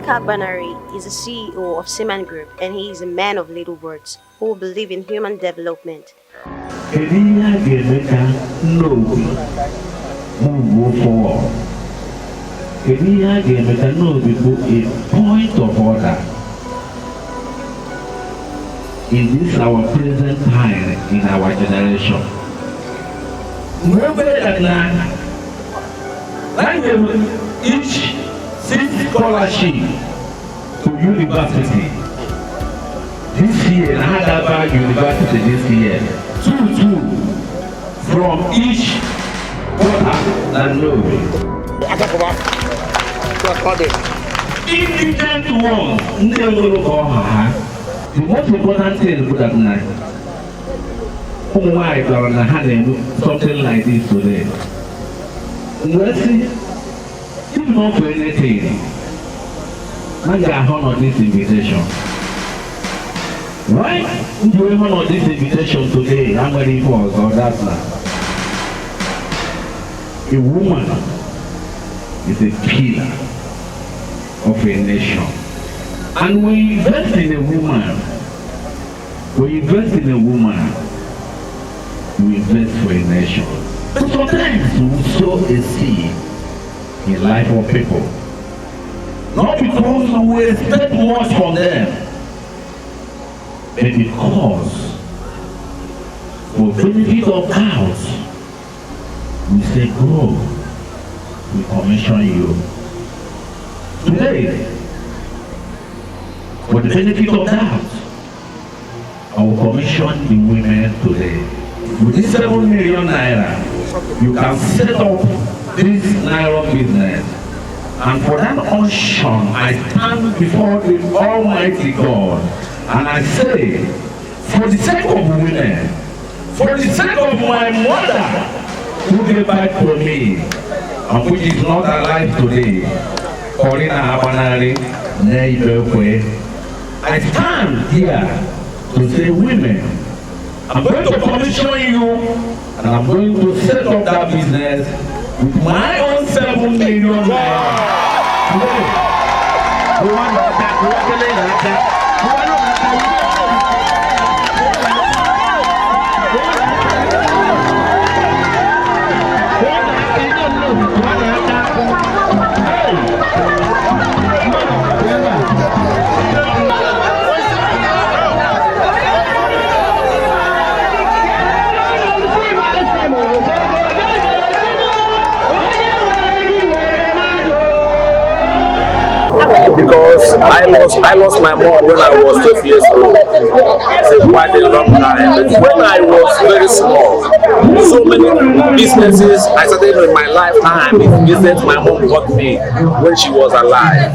Emeka Agbanari is the CEO of Seaman Group, and he is a man of little words who will believe in human development. Emeka Nnobi move forward. Emeka Nnobi a point of order in this our present time in our generation. Remember that each seek scholarship to university this year, Harvard University this year, two from each quarter and Nnobi. Indigent ones, the most important thing is that night. Why something like this today? Let's see, if not for anything, I got honor this invitation. Why do you honor this invitation today? I'm ready for or that's not. A woman is a pillar of a nation. And when you invest in a woman, you invest for a nation. But sometimes we sow a seed in the life of people. Not because we expect much from them, but because for benefit of doubt, we say, grow, we commission you. Today, for the benefit of doubt, I will commission the women today. With this 7 million naira, you can set up this NYLON business. And for that unction, I stand before the Almighty God and I say, for the sake of women, for the sake of my mother who gave back to me, and which is not alive today, Emeka Agbanari, I stand here to say, women, I'm going to commission you and I'm going to set up that business with my own 7 million naira. Because I lost my mom when I was 12 years old. It's quite a long time. But when I was very small, so many businesses I started in my lifetime. Business my mom got me when she was alive.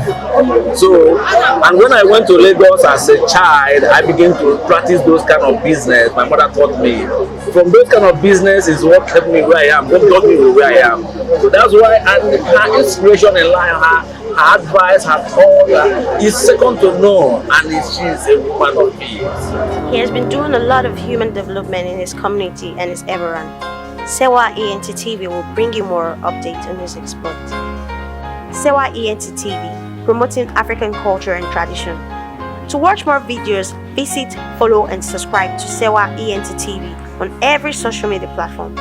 So, and when I went to Lagos as a child, I began to practice those kind of business. My mother taught me. From those kind of business is what helped me where I am. What got me where I am. So that's why her inspiration in life, her advice, her thought is second to none, and she is a woman of peace. He has been doing a lot of human development in his community and his everyone. Sewaent TV will bring you more updates on his exploits. Sewaent TV, promoting African culture and tradition. To watch more videos, visit, follow and subscribe to Sewaent TV on every social media platform.